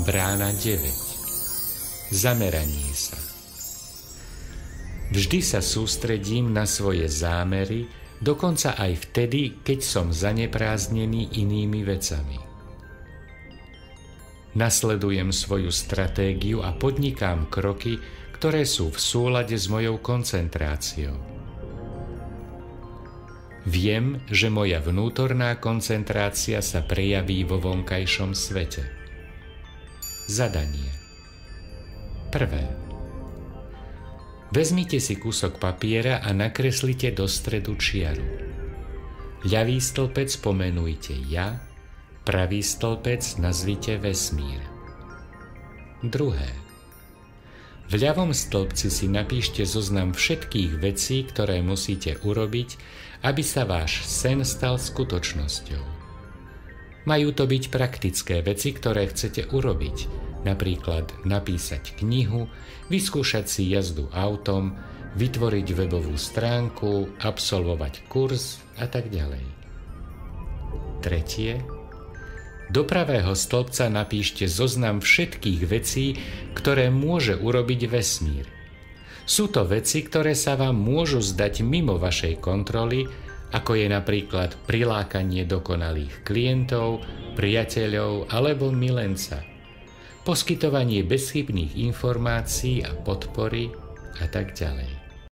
Brána 9. Zameranie sa. Vždy sa sústredím na svoje zámery, dokonca aj vtedy, keď som zaneprázdnený inými vecami. Nasledujem svoju stratégiu a podnikám kroky, ktoré sú v súlade s mojou koncentráciou. Viem, že moja vnútorná koncentrácia sa prejaví vo vonkajšom svete. Zadanie. 1. Vezmite si kúsok papiera a nakreslite do stredu čiaru. Ľavý stĺpec pomenujte ja, pravý stĺpec nazvite vesmír. 2. V ľavom stĺpci si napíšte zoznam všetkých vecí, ktoré musíte urobiť, aby sa váš sen stal skutočnosťou. Majú to byť praktické veci, ktoré chcete urobiť, napríklad napísať knihu, vyskúšať si jazdu autom, vytvoriť webovú stránku, absolvovať kurz a tak ďalej. 3. Do pravého stĺpca napíšte zoznam všetkých vecí, ktoré môže urobiť vesmír. Sú to veci, ktoré sa vám môžu zdať mimo vašej kontroly, ako je napríklad prilákanie dokonalých klientov, priateľov alebo milenca, poskytovanie bezchybných informácií a podpory a tak ďalej.